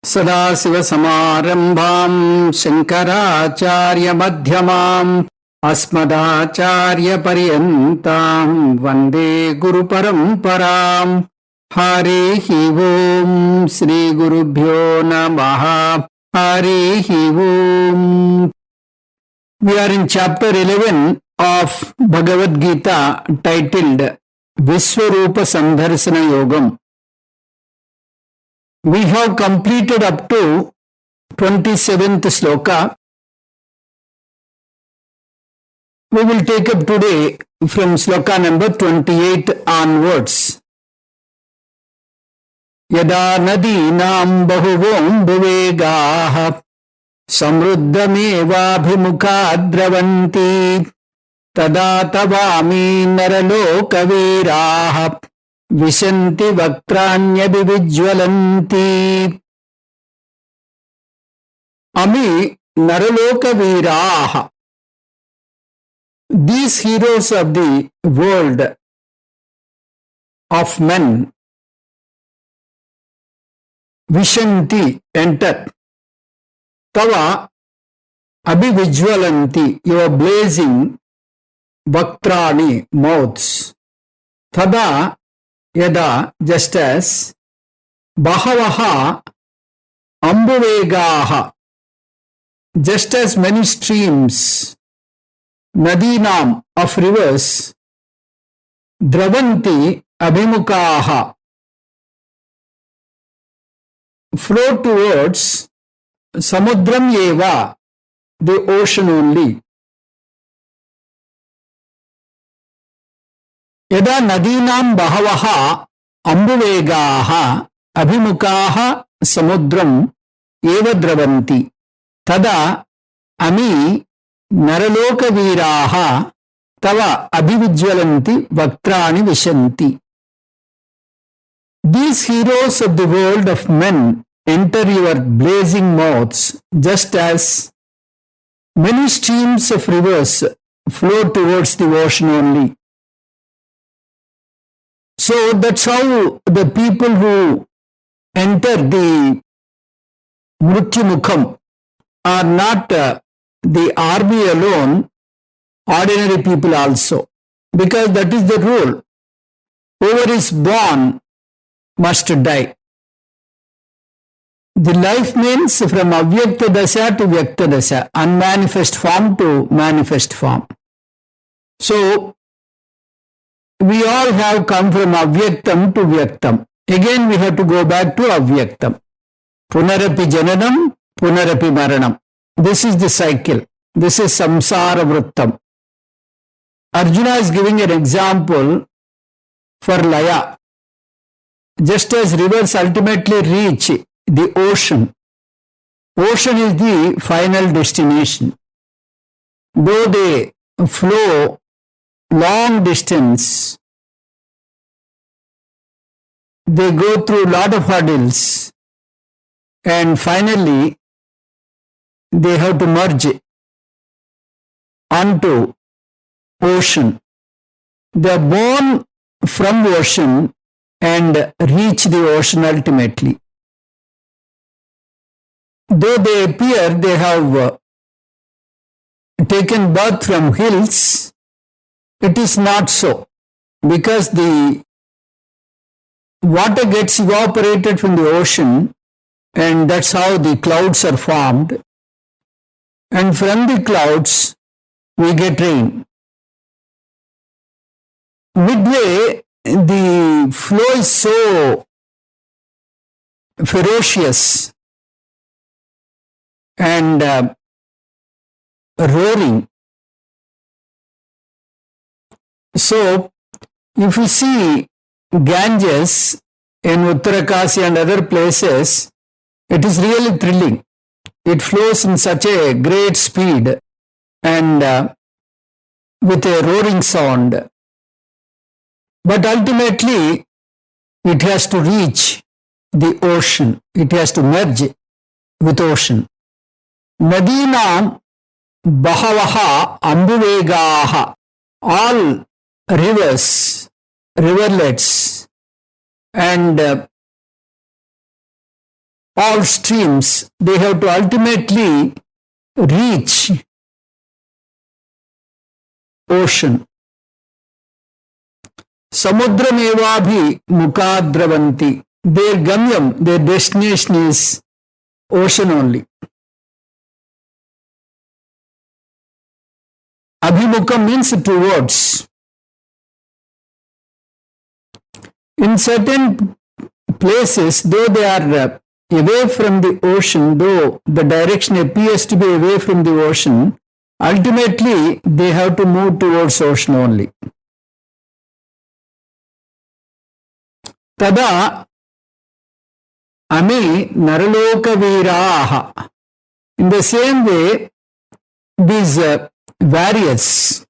सदाशिवसमारम्भाम् शङ्कराचार्यमध्यमाम् अस्मदाचार्यपर्यन्ताम् वन्दे गुरुपरम्पराम्। हरिः ओम् श्रीगुरुभ्यो नमः। हरिः ओम्. We are in chapter 11 of Bhagavad Gita titled Viswaroopa Sandarsana Yogam. We have completed up to 27th sloka. We will take up today from sloka number 28 onwards. Yada nadinam bahuvon bhuvegaah samruddhamevabhimukhad tada tavami naralokaviraah Vishanti Vaktranyabhivijwalanti. Ami Naraloka Viraha. These heroes of the world of men, Vishanti, enter. Tava Abhivijwalanti, you are blazing Vaktrani, mouths. Tada Yada, just as Bahavaha Ambuvegaha, just as many streams, Nadinam of rivers, Dravanti Abhimukaha, flow towards Samudram Yeva, the ocean only. Yada nadinam bahavaha ambuvegaha abhimukaha samudram eva dravanti tada ami naraloka viraha tava abhivijwalanti vaktrani vishanti. These heroes of the world of men enter your blazing mouths just as many streams of rivers flow towards the ocean only. So that's how the people who enter the Mrityumukham are not the army alone, ordinary people also. Because that is the rule. Whoever is born must die. The life means from avyakta dasha to vyakta dasha, unmanifest form to manifest form. So, we all have come from avyaktam to vyaktam. Again we have to go back to avyaktam. Punarapi jananam, punarapi maranam. This is the cycle. This is samsara vrittam. Arjuna is giving an example for laya. Just as rivers ultimately reach the ocean, ocean is the final destination. Though they flow long distance, they go through a lot of hurdles and finally they have to merge onto ocean. They are born from ocean and reach the ocean ultimately. Though they appear they have taken birth from hills, it is not so, because the water gets evaporated from the ocean and that's how the clouds are formed, and from the clouds we get rain. Midway the flow is so ferocious and roaring. So, if you see Ganges in Uttarakasi and other places, it is really thrilling. It flows in such a great speed and with a roaring sound. But ultimately, it has to reach the ocean. It has to merge with ocean. Nadinam bahavaha ambuvegaha. All rivers, riverlets, and all streams, they have to ultimately reach ocean. Samudramevabhi mukhadravanti. Their gamyam, their destination is ocean only. Abhimukha means towards. In certain places, though they are away from the ocean, though the direction appears to be away from the ocean, ultimately they have to move towards ocean only. Tada Ami Naraloka Viraha. In the same way, these warriors,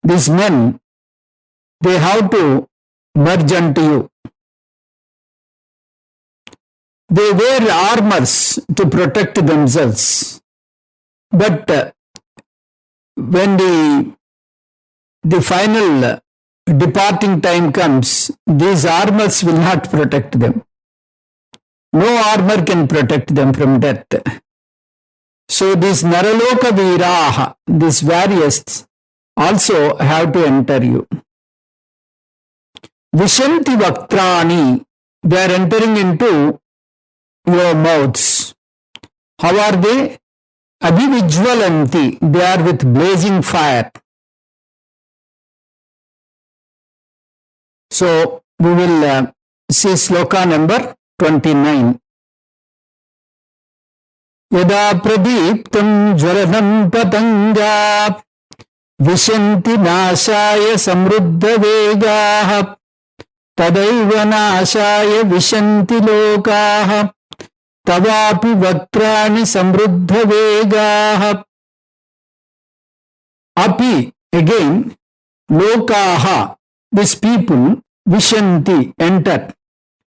these men, they have to merge unto you. They wear armors to protect themselves. But when the final departing time comes, these armors will not protect them. No armor can protect them from death. So these Naraloka Viraha, these warriors, also have to enter you. Vishanti Vaktrani, they are entering into your mouths. How are they? Abhivijvalanti, they are with blazing fire. So we will see sloka number 29. Yada pradiptam jwalanam patanga vishanti nashaya samruddha vegaha tadaiva nashaya vishanti lokaha tavapi vaktrani samruddha vegaha. Api, again, lokaha, these people, vishanti, enter.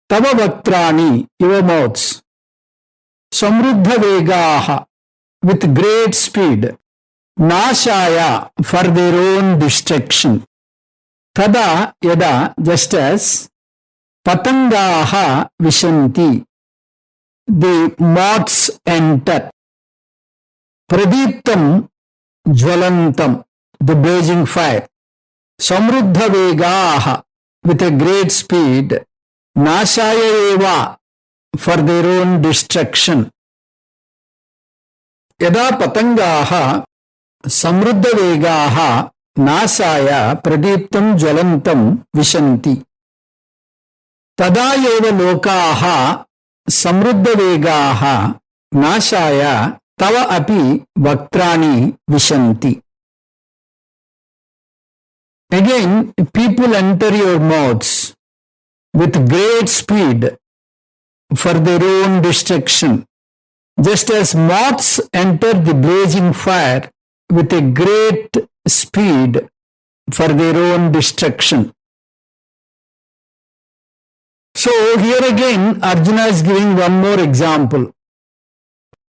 Tava vaktrani, your mouths. Samruddha vegaha, with great speed. Nashaya, for their own destruction. Tada, yada, just as. Patangaha vishanti, the moths enter. Pradiptam jwalantam, the blazing fire. Samruddha vegaha, with a great speed. Nashaya eva, for their own destruction. Yada patangaha samruddha vegaha nashaya pradiptam jwalantam vishanti. Tada eva lokaha samruddha vegaha nashaya tava api vaktrani vishanti. Again, people enter your mouths with great speed for their own destruction, just as moths enter the blazing fire with a great speed for their own destruction. So here again, Arjuna is giving one more example.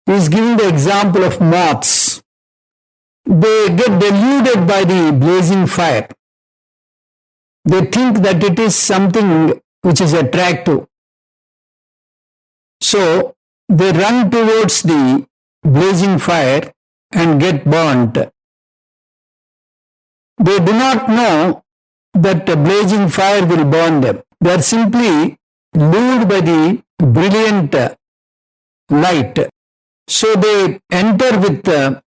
He is giving the example of moths. They get deluded by the blazing fire. They think that it is something which is attractive. So they run towards the blazing fire and get burnt. They do not know that the blazing fire will burn them. They are simply lured by the brilliant light. So they enter with a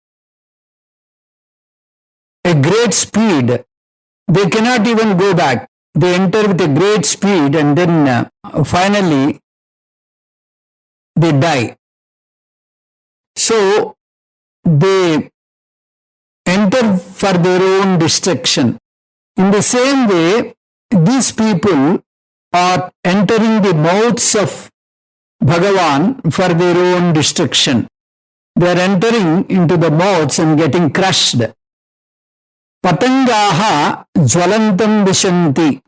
great speed. They cannot even go back. They enter with a great speed and then finally they die. So they enter for their own destruction. In the same way, these people are entering the mouths of Bhagavan for their own destruction. They are entering into the mouths and getting crushed. Patangaha jwalantam vishanti.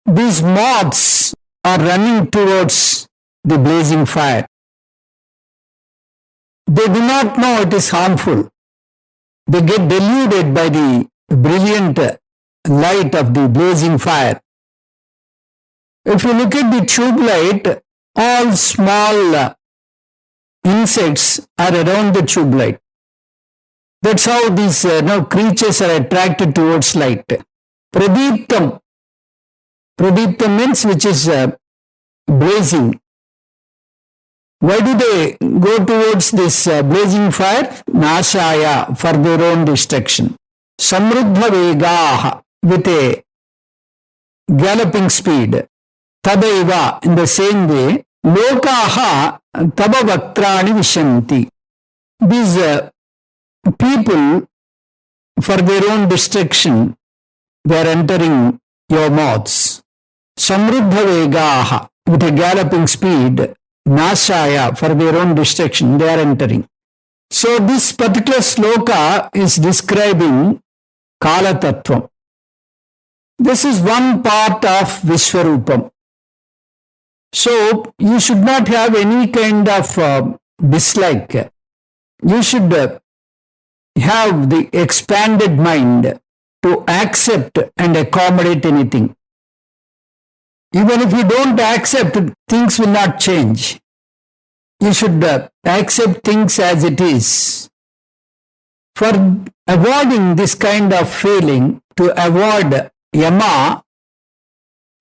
These moths are running towards the blazing fire. They do not know it is harmful. They get deluded by the brilliant light of the blazing fire. If you look at the tube light, all small insects are around the tube light. That's how these creatures are attracted towards light. Pradiptam. Pradiptam means which is blazing. Why do they go towards this blazing fire? Nashaya, for their own destruction. Samruddha vegaha, with a galloping speed. Tadaiva, in the same way, lokaha taba vaktrani vishanti. These people, for their own destruction, they are entering your mouths. Samruddha vegaha, with a galloping speed. Nashaya, for their own destruction, they are entering. So this particular sloka is describing Kala Tattvam. This is one part of Viswaroopa. So you should not have any kind of dislike. You should have the expanded mind to accept and accommodate anything. Even if you don't accept, things will not change. You should accept things as it is. For avoiding this kind of feeling, to avoid Yama,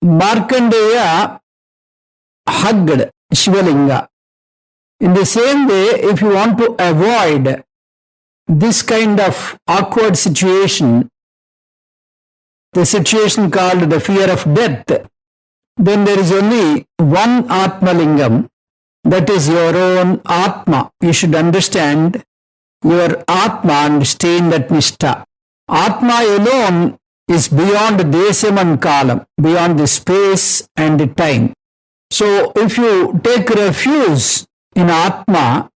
Markandeya hugged Shivalinga. In the same way, if you want to avoid this kind of awkward situation, the situation called the fear of death, then there is only one Atma Lingam, that is your own Atma. You should understand your Atma and stay in that Nishtha. Atma alone is beyond Desam and Kalam, beyond the space and the time. So if you take refuge in Atma,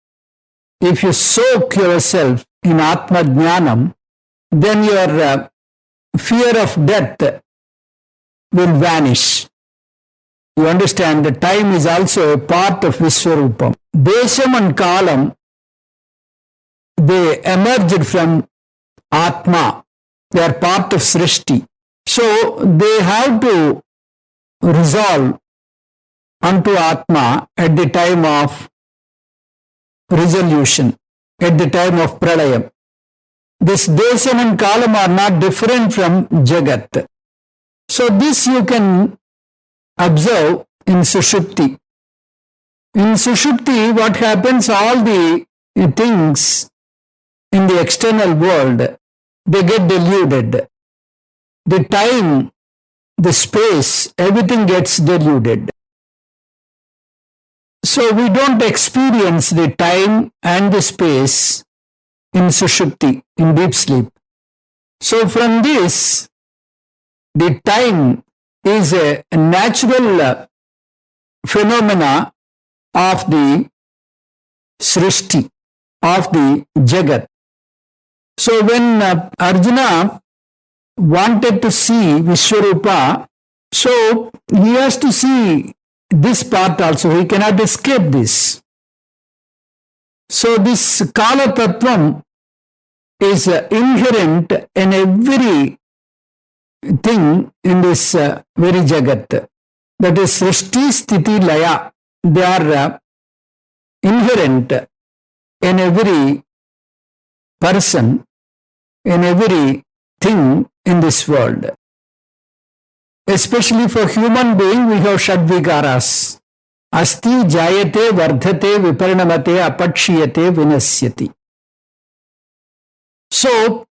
if you soak yourself in Atma Jnanam, then your fear of death will vanish. You understand that time is also a part of Viswaroopa. Desham and Kalam, they emerged from Atma. They are part of Srishti. So they have to resolve unto Atma at the time of resolution, at the time of Pralayam. This Desham and Kalam are not different from Jagat. So this you can observe in Sushupti. In Sushupti, what happens, all the things in the external world, they get diluted. The time, the space, everything gets diluted. So we don't experience the time and the space in Sushupti, in deep sleep. So from this, the time is a natural phenomena of the Srishti, of the Jagat. So when Arjuna wanted to see Viswaroopa, so he has to see this part also. He cannot escape this. So this Kala Tattvam is inherent in every thing in this very Jagat. That is Srishti, Sthiti, Laya. They are inherent in every person, in every thing in this world. Especially for human being, we have Shadvikaras. Asti, Jayate, Vardhate, Viparinamate, Apakshiyate, Vinasyati. So,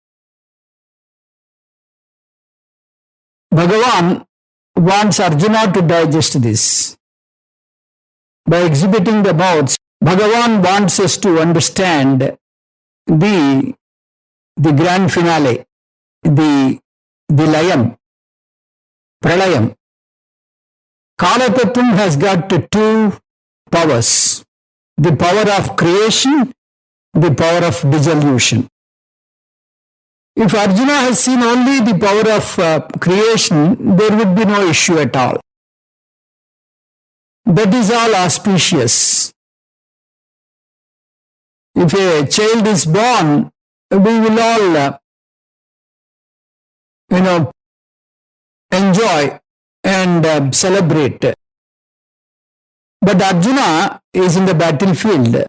Bhagavan wants Arjuna to digest this. By exhibiting the mouths, Bhagavan wants us to understand the grand finale, the Layam, Pralayam. Kala Tattvam has got two powers. The power of creation, the power of dissolution. If Arjuna has seen only the power of creation, there would be no issue at all. That is all auspicious. If a child is born, we will all, enjoy and celebrate. But Arjuna is in the battlefield.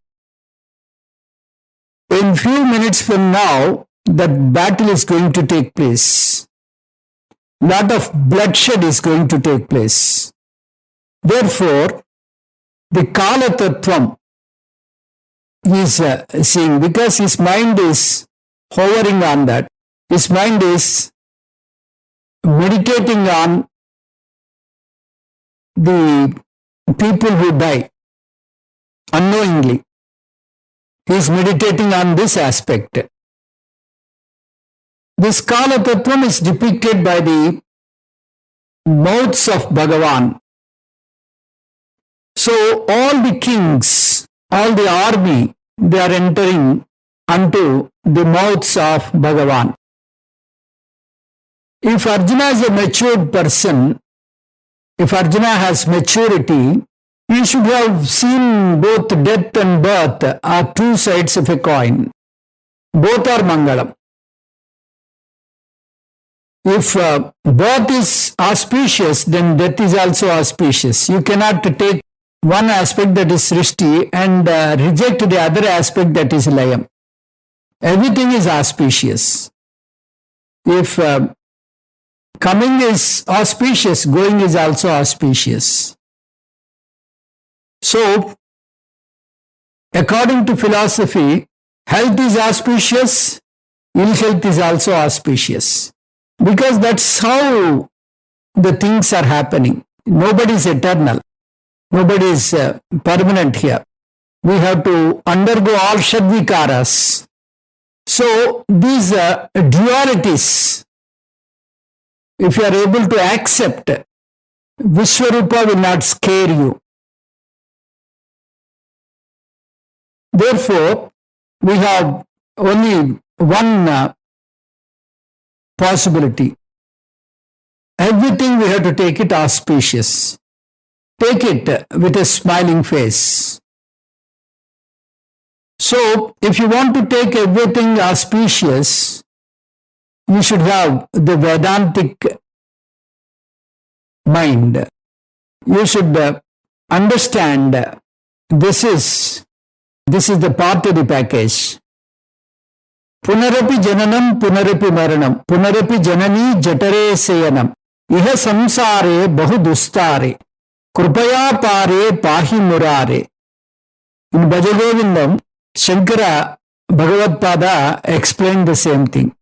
In few minutes from now, that battle is going to take place. Lot of bloodshed is going to take place. Therefore, the Kala Tattvam is seeing, because his mind is hovering on that. His mind is meditating on the people who die unknowingly. He is meditating on this aspect. This Kala Tattvam is depicted by the mouths of Bhagavan. So all the kings, all the army, they are entering unto the mouths of Bhagavan. If Arjuna is a matured person, if Arjuna has maturity, he should have seen both death and birth are two sides of a coin. Both are Mangalam. If birth is auspicious, then death is also auspicious. You cannot take one aspect that is Srishti and reject the other aspect that is Layam. Everything is auspicious. If coming is auspicious, going is also auspicious. So, according to philosophy, health is auspicious, ill health is also auspicious. Because that's how the things are happening. Nobody is eternal. Nobody is permanent here. We have to undergo all Shadvikaras. So, these dualities, if you are able to accept, Viswaroopa will not scare you. Therefore, we have only one possibility. Everything we have to take it auspicious. Take it with a smiling face. So, if you want to take everything auspicious, you should have the Vedantic mind. You should understand this is the part of the package. Punarapi jananam, punarapi maranam, punarapi janani jatare sayanam, iha samsare bahu dustare, krupaya pare pahi murare. In Bhajagovindam, Shankara Bhagavad Pada explained the same thing.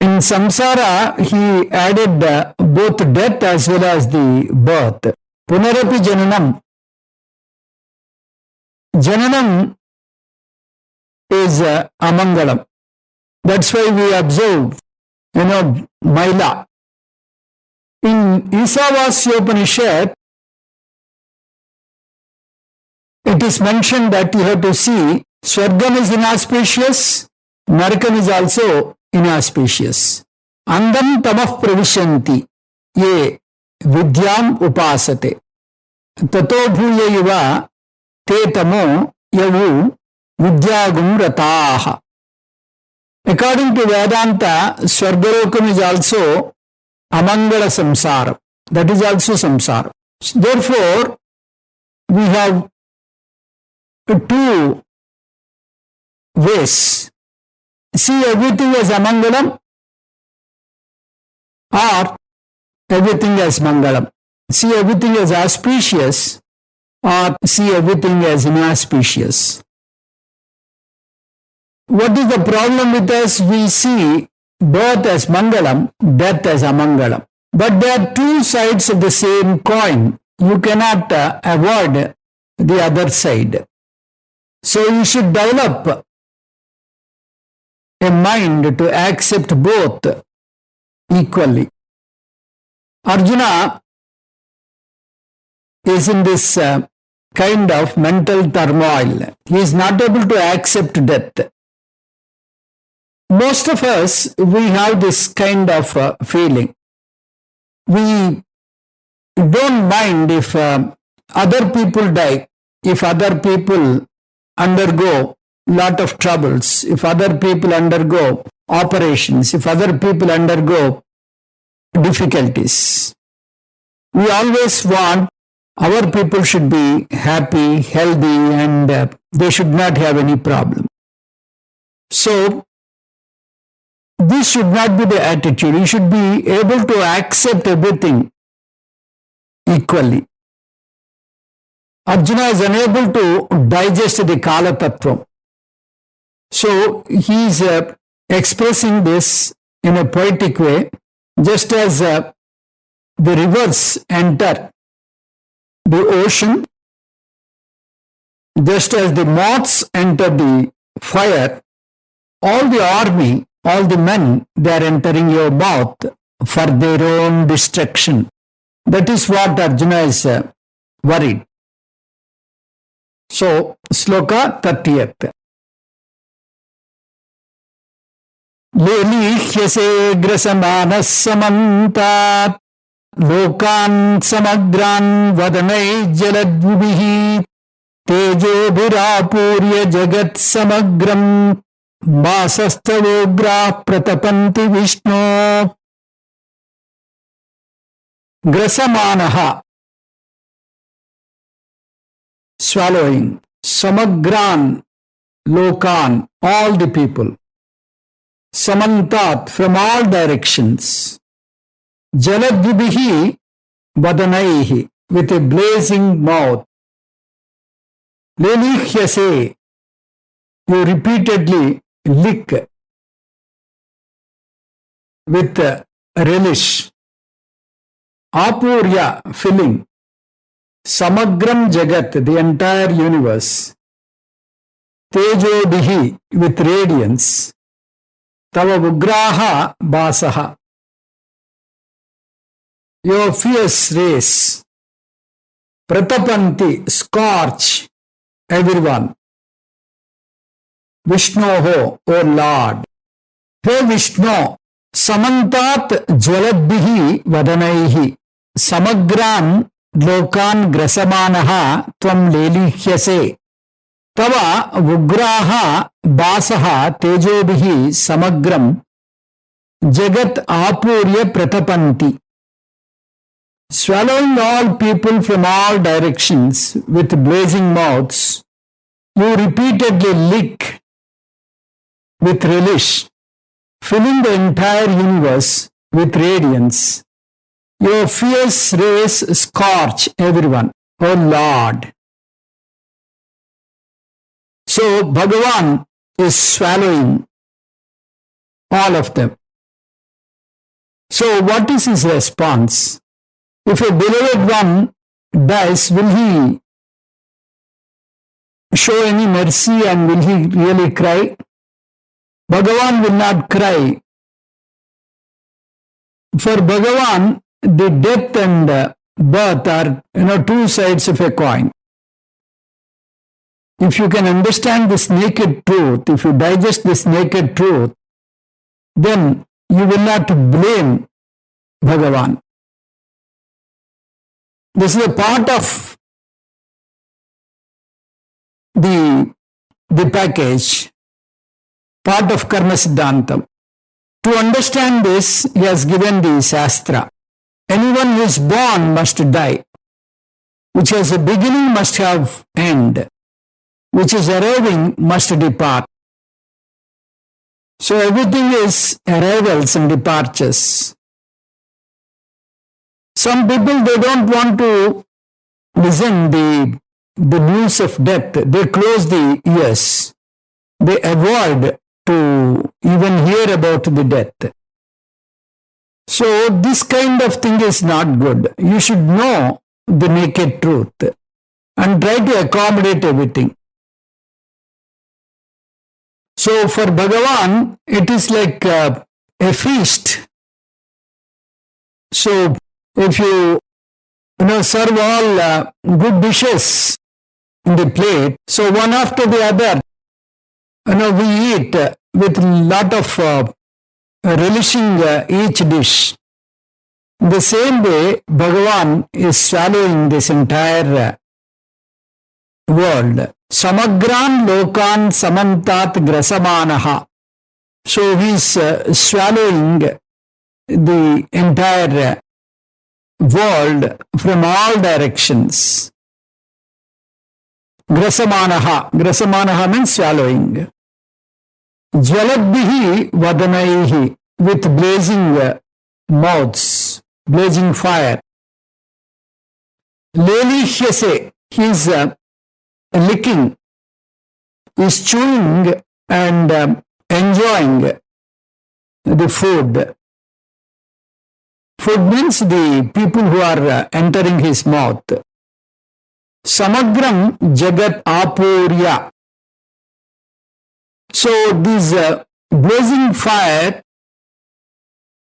In samsara, he added both death as well as the birth. Punarapi jananam. Jananam is amangalam. That's why we observe, Maila. In Isavasyopanishad, it is mentioned that you have to see Swargam is inauspicious, Narakam is also inauspicious. Andam tamah pravishanti ye vidyam upasate. Tato bhuya yuva te tamo yavu vidyagum rataha. According to Vedanta, Swargalokam is also amangala samsara. That is also samsara. Therefore, we have two ways. See everything as amangalam or everything as mangalam. See everything as auspicious or see everything as inauspicious. What is the problem with us? We see birth as mangalam, death as amangalam. But they are two sides of the same coin. You cannot avoid the other side. So you should develop a mind to accept both equally. Arjuna is in this kind of mental turmoil. He is not able to accept death. Most of us, we have this kind of feeling. We don't mind if other people die, if other people undergo lot of troubles, if other people undergo operations, if other people undergo difficulties. We always want our people should be happy, healthy, and they should not have any problem. So, this should not be the attitude. You should be able to accept everything equally. Arjuna is unable to digest the Kala Tattva. So, he is expressing this in a poetic way, just as the rivers enter the ocean, just as the moths enter the fire, all the army, all the men, they are entering your mouth for their own destruction. That is what Arjuna is worried. So, Sloka 30th. Lelihyase grasamanas samantat lokan samagran vadanai jaladvihi tejobhirapurya jagat samagram vasastavogra pratapanti Vishnu. Grasamanaha, swallowing, samagran, lokan, all the people, samantat, from all directions, jaladvihi vadanaihi, with a blazing mouth, lelihyase, you repeatedly lick with relish, apurya, filling, samagram jagat, the entire universe, tejodihi, with radiance, tava ugraha basaha, your fierce race, pratapanti, scorch everyone, Vishnoho, O Lord. Hey Vishnu, samantat jwaladbihi vadanaihi, samagran lokan grasamanaha tvam lelihyase, tava ugraha basaha tejobihi samagram jagat apurya pratapanti. Swallowing all people from all directions with blazing mouths, you repeatedly lick with relish, filling the entire universe with radiance. Your fierce rays scorch everyone, O Lord. So Bhagavan is swallowing all of them. So what is his response? If a beloved one dies, will he show any mercy and will he really cry? Bhagavan will not cry. For Bhagavan, the death and birth are two sides of a coin. If you can understand this naked truth, if you digest this naked truth, then you will not blame Bhagavan. This is a part of the package, part of Karma Siddhantam. To understand this, he has given the Shastra. Anyone who is born must die. Which has a beginning must have end. Which is arriving must depart. So everything is arrivals and departures. Some people, they don't want to listen the news of death. They close the ears. They avoid to even hear about the death. So this kind of thing is not good. You should know the naked truth and try to accommodate everything. So for Bhagavan, it is like a feast. So if you serve all good dishes in the plate, so one after the other, we eat with a lot of relishing each dish. The same way, Bhagavan is swallowing this entire world. Samagran lokan samantat grasamanaha. So he is swallowing the entire world from all directions. Grasamanaha. Grasamanaha means swallowing. Jwaladbihi vadanaihi, with blazing mouths, blazing fire. Lelihyase, he is licking, is chewing and enjoying the food. Food means the people who are entering his mouth. Samagram jagat apurya. So this blazing fire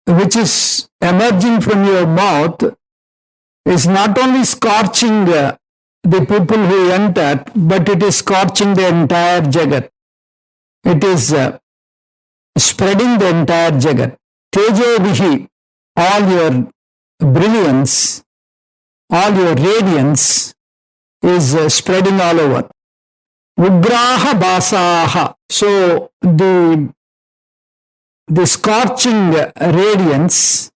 which is emerging from your mouth is not only scorching the people who enter, but it is scorching the entire jagat. It is spreading the entire jagat. Tejo vihi, all your brilliance, all your radiance is spreading all over. Ugraha basaha. So the scorching radiance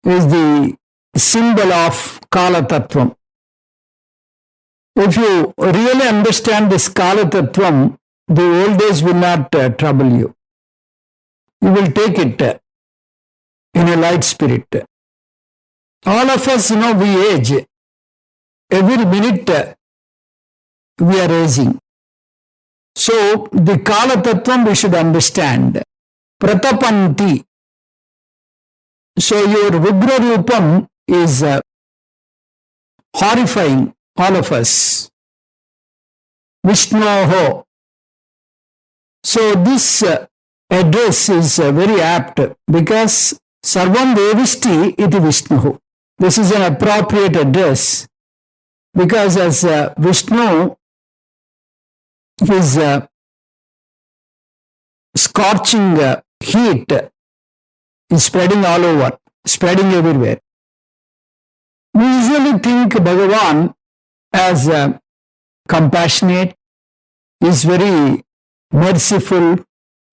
is the symbol of Kala Tattvam. If you really understand this Kala Tattvam, the old days will not trouble you. You will take it in a light spirit. All of us, we age. Every minute we are aging. So the Kala Tattvam we should understand. Pratapanti. So your Vigrarupam is horrifying all of us. Vishnoho. So this address is very apt because Sarvam Devisti iti Vishnuhu. This is an appropriate address because as Vishnu, his scorching heat is spreading all over, spreading everywhere. We usually think Bhagavan as compassionate, is very merciful,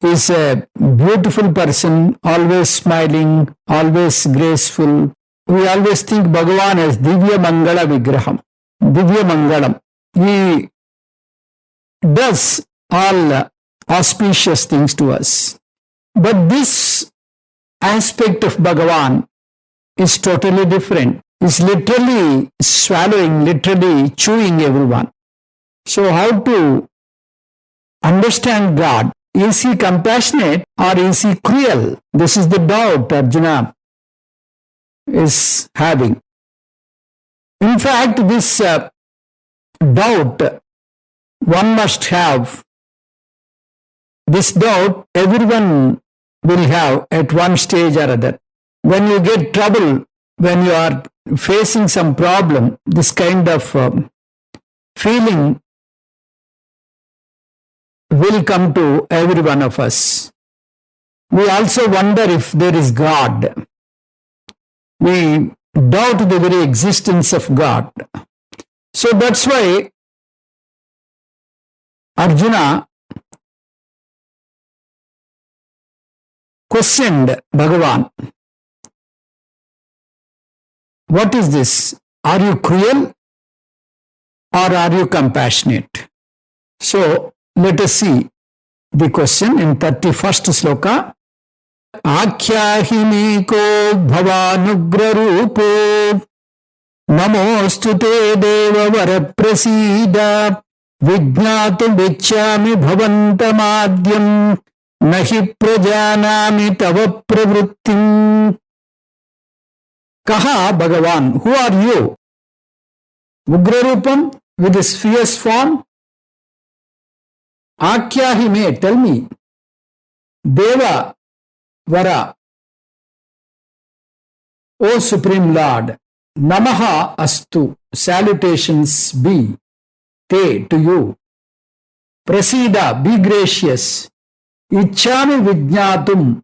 is a beautiful person, always smiling, always graceful. We always think Bhagavan as Divya Mangala Vigraham, Divya Mangalam. He does all auspicious things to us. But this aspect of Bhagavan is totally different. It's literally swallowing, literally chewing everyone. So how to understand God? Is he compassionate or is he cruel? This is the doubt Arjuna is having. In fact, this doubt one must have. This doubt everyone will have at one stage or other. When you get trouble, when you are facing some problem, this kind of feeling will come to every one of us. We also wonder if there is God. We doubt the very existence of God. So that's why Arjuna questioned Bhagavan. What is this? Are you cruel or are you compassionate? So let us see the question in 31st sloka. Akhyahimiko bhavanugrarupo namostute deva varaprasida vijnatum vichami bhavantamadhyam nahi prajanami tava pravrittim. Kaha Bhagavan, who are you? Ugrarupam, with his fierce form. Akhyahime, tell me. Deva Vara, O Supreme Lord. Namaha astu, salutations be. Te, to you. Prasida, be gracious. Ichchami vijnatum,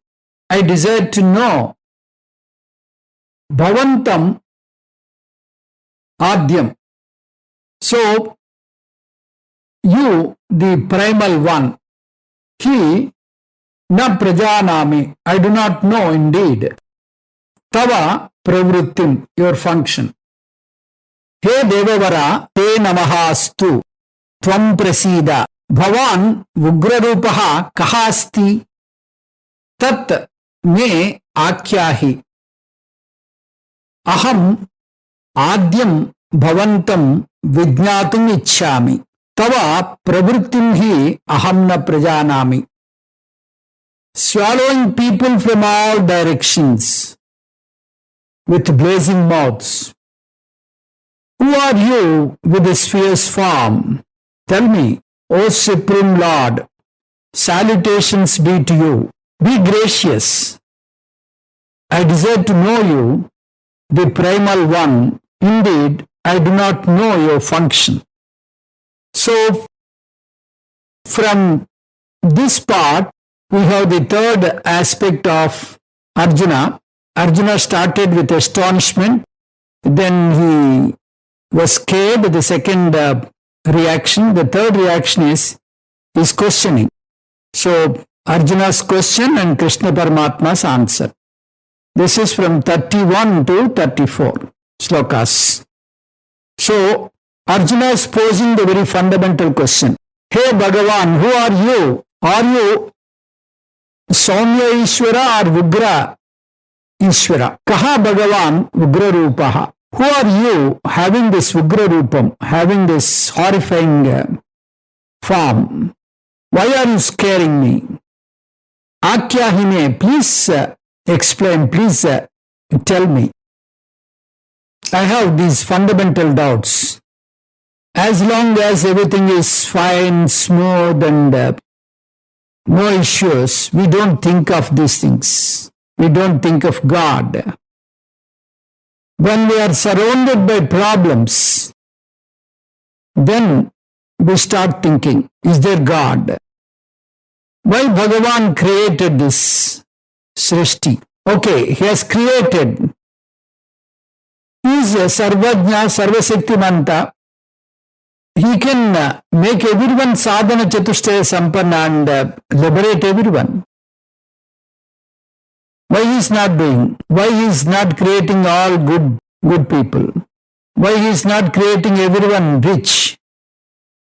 I desire to know. Bhavantam Adyam. So, you, the primal one, he, na prajanami, I do not know indeed. Tava pravrittim, your function. He Devavara, te namahastu, tvam prasida, bhavan ugrarupaha kahasti, tat me akyahi. Aham adyam bhavantam vijnatum ichchami. Tava pravrittim hi aham na prajanami. Swallowing people from all directions with blazing mouths. Who are you with this fierce form? Tell me, O Supreme Lord, salutations be to you. Be gracious. I desire to know you, the primal one. Indeed, I do not know your function. So, from this part, we have the third aspect of Arjuna. Arjuna started with astonishment, then he was scared. The second reaction, the third reaction is questioning. So, Arjuna's question and Krishna Paramatma's answer. This is from 31 to 34 slokas. So, Arjuna is posing the very fundamental question. Hey Bhagavan, who are you? Are you Soumya Ishvara or Ugra Ishvara? Kaha Bhagavan Ugra Rupaha? Who are you having this Ugra Rupam, having this horrifying form? Why are you scaring me? Akyahine, please explain, please tell me. I have these fundamental doubts. As long as everything is fine, smooth, and no issues, we don't think of these things. We don't think of God. When we are surrounded by problems, then we start thinking, is there God? Why Bhagavan created this Srishti? Okay, he has created. He is Sarvajna, Sarvashaktimanta. He can make everyone sadhana chatushtaya sampanna and liberate everyone. Why he is not doing? Why he is not creating all good people? Why he is not creating everyone rich?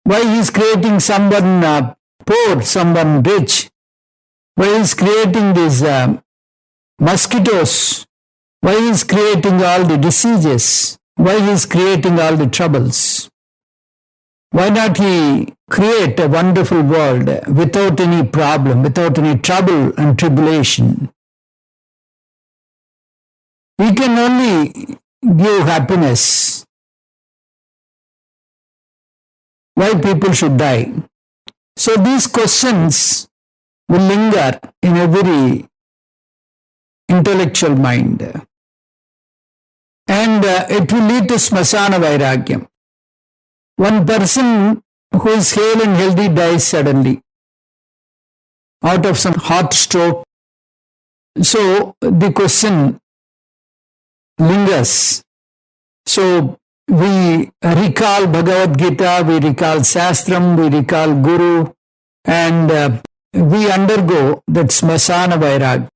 Why he is creating someone poor, someone rich? Why he is creating these mosquitoes? Why he is creating all the diseases? Why he is creating all the troubles? Why not he create a wonderful world without any problem, without any trouble and tribulation? He can only give happiness. Why people should die? So these questions will linger in every intellectual mind. And it will lead to smasana vairagyam. One person who is hale and healthy dies suddenly out of some heart stroke. So the question lingers. So we recall Bhagavad Gita, we recall Shastram, we recall Guru, and we undergo that smasana vairag.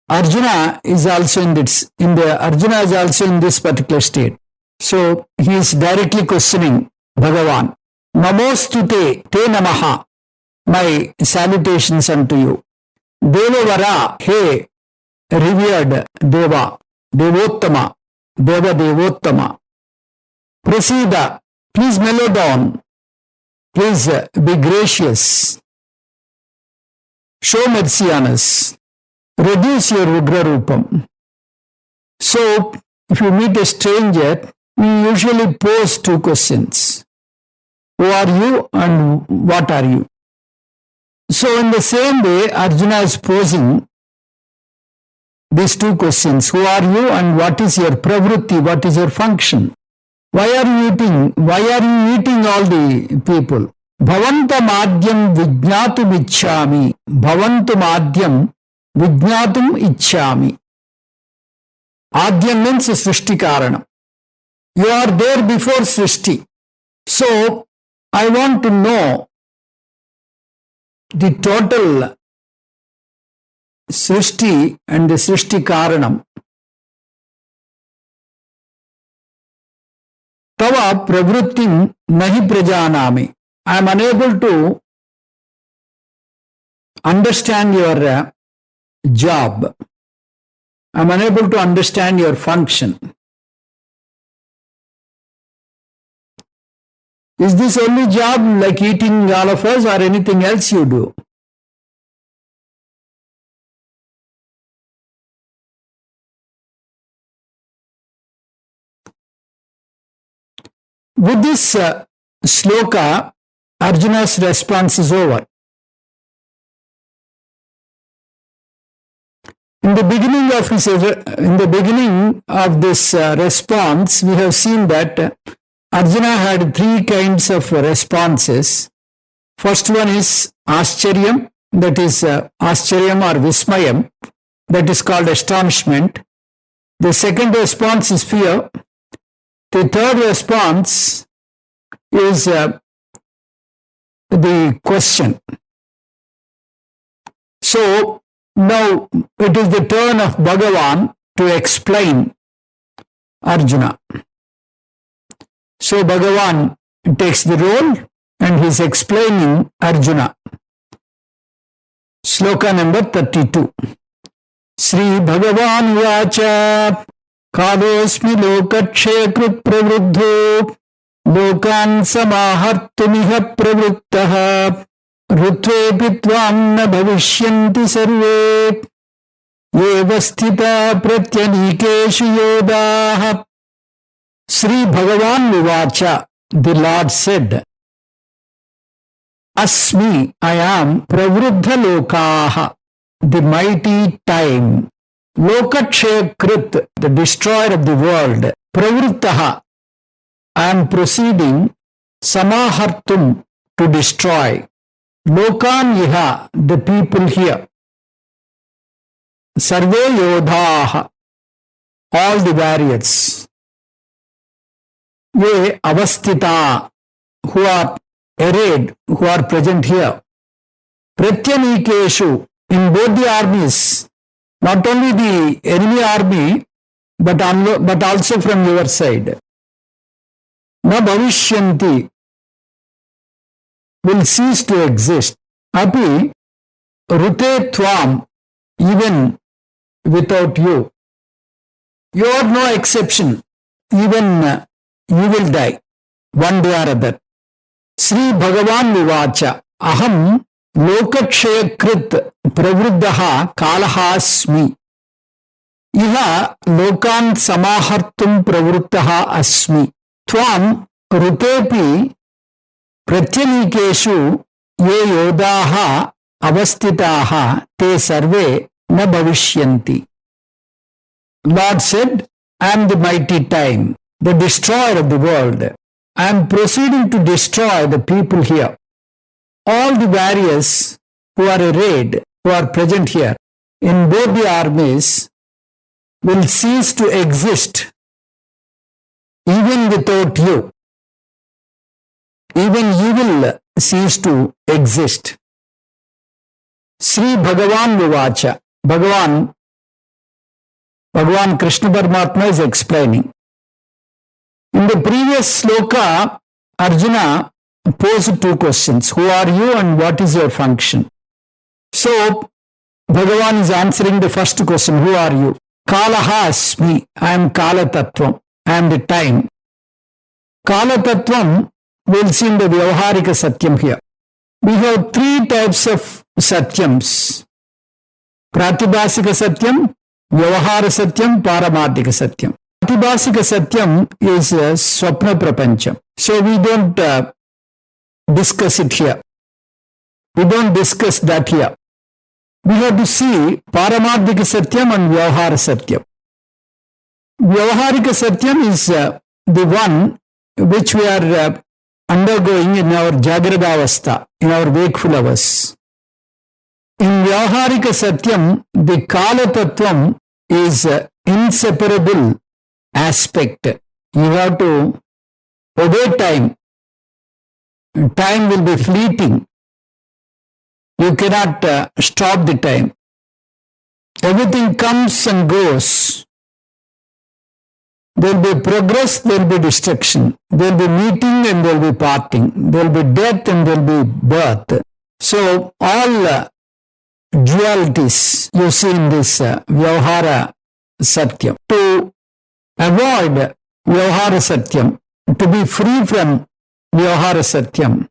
Arjuna is also Arjuna is also in this particular state. So he is directly questioning Bhagavan. Namostute te namaha. My salutations unto you. Devavara, hey, revered Deva, Devottama, Deva Devottama. Prasida, please mellow down. Please be gracious. Show mercy on us. Reduce your Ugra Rupam. So, if you meet a stranger, we usually pose two questions. Who are you and what are you? So, in the same way, Arjuna is posing these two questions. Who are you and what is your pravritti? What is your function? Why are you eating? Why are you eating all the people? Bhavanta madhyam vijnatum ichchami. Bhavantu madhyam vijnatum ichchami. Adhyam means Srishti Karanam. You are there before Srishti. So, I want to know the total Srishti and the Srishti Karanam. Tava pravrittim nahi prajanami. I am unable to understand your job. I am unable to understand your function. Is this only job like eating all of us or anything else you do? With this sloka, Arjuna's response is over. In the beginning of this response, we have seen that Arjuna had three kinds of responses. First one is Ascharyam, that is Ascharyam or Vismayam, that is called astonishment. The second response is fear. The third response is the question. So now it is the turn of Bhagavan to explain Arjuna. So Bhagavan takes the role and he is explaining Arjuna. Sloka number 32. Sri Bhagavan Vacha Kalosmi Lokakshekrit Pravruddho Lokan Samahartumiha Pravruttaha Rutvepi Tvam Na Bhavishyanti Sarve Eva Sthita Pratyanikeshu Yodaha. Sri Bhagavan Vivacha, the Lord said, Asmi, I am Pravruddha Lokaha, the mighty time. Lokakshekrit, the destroyer of the world. Pravruttaha, I am proceeding. Samahartum, to destroy. Lokan iha, the people here. Sarve yodhaha, all the warriors. Ye avastita, who are arrayed, who are present here. Pratyanikeshu, in both the armies, not only the enemy army, but also from your side. Na bhavishyanti, will cease to exist. Api, rute tvam, even without you. You are no exception. Even you will die, one day or other. Sri Bhagavan Vivacha, Aham Lokakshayakrit Pravruddhaha Kalahasmi. Iha Lokan Samahartum Pravruttaha Asmi. Tvam Rutepi Pratyanikeshu Ye Yodaha Avastitaha Te Sarve Na Bhavishyanti. Lord said, I am the mighty time, the destroyer of the world. I am proceeding to destroy the people here. All the warriors who are arrayed, who are present here in both the armies, will cease to exist even without you. Even you will cease to exist. Sri Bhagavan Vivacha, Bhagavan Krishna Paramatma is explaining. In the previous sloka, Arjuna posed two questions. Who are you and what is your function? So, Bhagavan is answering the first question. Who are you? Kalaha asmi. I am Kala Tattvam. I am the time. Kala Tattvam, we'll see in the Vyavaharika Satyam here. We have three types of Satyams. Pratibhasika Satyam, Vyavahara Satyam, Paramadhika Satyam. Pratibhasika Satyam is Swapna Prapancham. So we don't discuss it here. We don't discuss that here. We have to see Paramadhika Satyam and Vyavahara Satyam. Vyavaharika Satyam is the one which we are undergoing in our Jagradavastha, in our wakeful hours. In Vyavaharika Satyam, the Kala Tattvam is inseparable aspect. You have to obey time. Time will be fleeting. You cannot stop the time. Everything comes and goes. There will be progress, there will be destruction. There will be meeting and there will be parting. There will be death and there will be birth. So all dualities you see in this Vyavahara Satyam. To avoid Vyavahara Satyam, to be free from Vyavahara Satyam,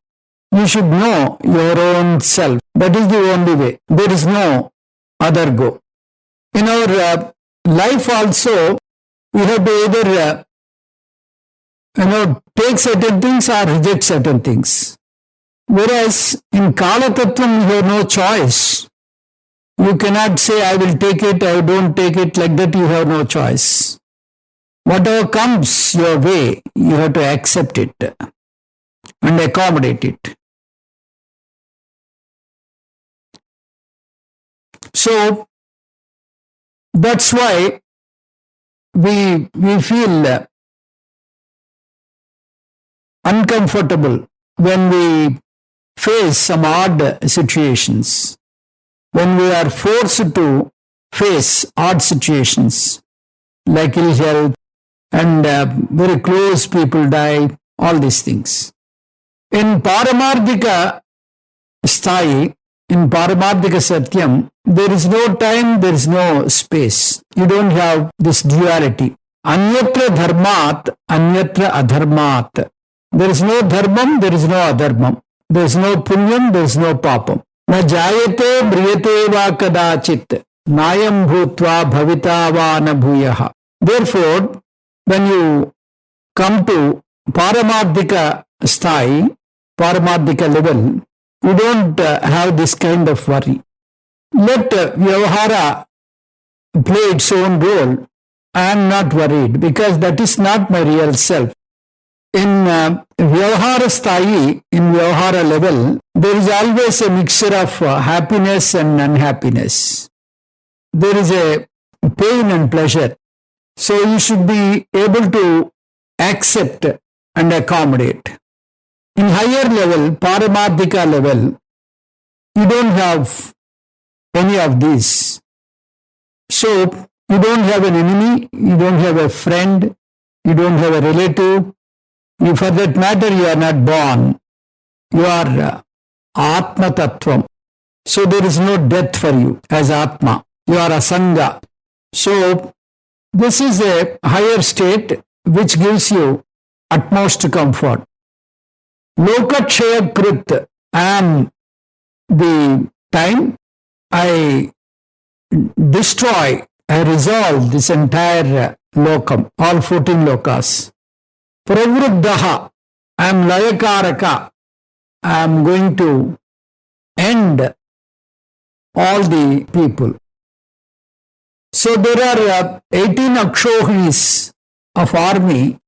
you should know your own self. That is the only way. There is no other go. In our life also, we have to either take certain things or reject certain things. Whereas in Kala Tattvam, you have no choice. You cannot say, I will take it, I don't take it. Like that, you have no choice. Whatever comes your way, you have to accept it and accommodate it. So, that's why we feel uncomfortable when we face some odd situations, when we are forced to face odd situations like ill health and very close people die, all these things. In Paramardhika Sthai, in Paramardhika Satyam, there is no time, there is no space. You don't have this duality. Anyatra dharmat, anyatra adharmat. There is no dharmam, there is no adharmam. There is no punyam, there is no papam. Na jayate briyate va kadachit. Nayam bhutva bhavita va na bhuyaha. Therefore, when you come to Paramardhika Sthai, Paramardhika level, you don't have this kind of worry. Let Vyavahara play its own role. I am not worried because that is not my real self. In Vyavahara Sthai, in Vyavahara level, there is always a mixture of happiness and unhappiness. There is a pain and pleasure. So you should be able to accept and accommodate. In higher level, Paramardhika level, you don't have any of these. So you don't have an enemy, you don't have a friend, you don't have a relative. You, for that matter, you are not born. You are Atma Tattvam. So there is no death for you as Atma. You are Asanga. So this is a higher state which gives you utmost comfort. Lokakshaya Krit, I am the time I destroy, I resolve this entire lokam, all 14 lokas. Pravruddhaha, I am Layakaraka, I am going to end all the people. So there are 18 Akshohinis of army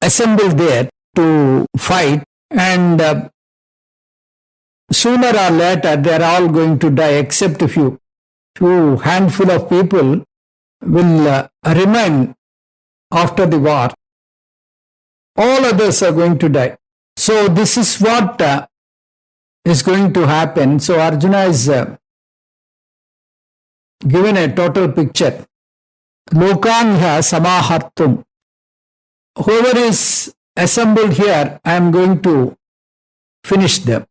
assembled there to fight, and sooner or later they are all going to die except a few handful of people will remain after the war. All others are going to die. So this is what is going to happen. So Arjuna is given a total picture. Lokanya samahartum. Whoever is assembled here, I am going to finish them.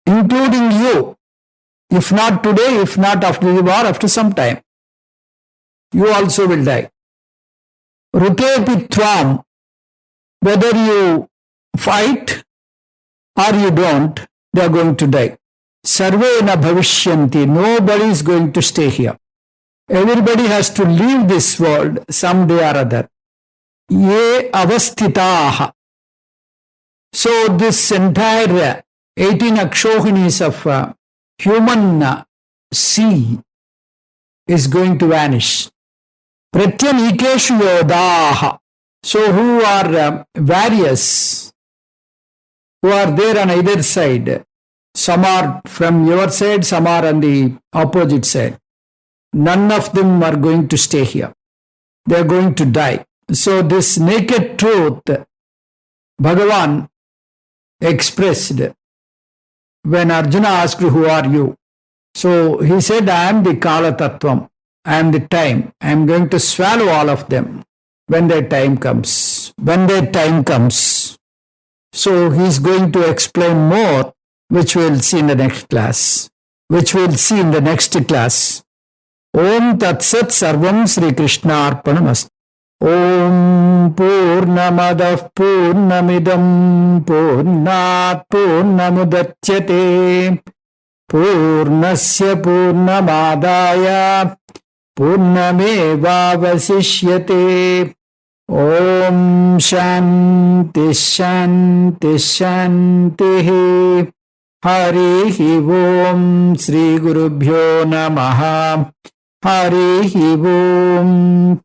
Including you. If not today, if not after the war, after some time. You also will die. Rutepi tvam. Whether you fight or you don't, they are going to die. Sarve na bhavishyanti. Nobody is going to stay here. Everybody has to leave this world someday or other. Ye avasthitaha. So this entire 18 Akshohinis of human sea is going to vanish. Pratyanikeshu yodaha. So who are various, who are there on either side. Some are from your side, some are on the opposite side. None of them are going to stay here. They are going to die. So this naked truth, Bhagavan expressed when Arjuna asked, who are you? So he said, I am the Kala Tattvam. I am the time. I am going to swallow all of them when their time comes. When their time comes. So he's going to explain more, which we'll see in the next class. Om Tat Sat Sarvam Sri Krishna Arpanamastu. Om Purnamadav Purnamidam Purnat Purnamudachyate Purnasya Purnamadaya Purnamevavasishyate. Om Shanti Shanti Shanti. Harihi Om Sri Gurubhyo Namaha. Harihi Om.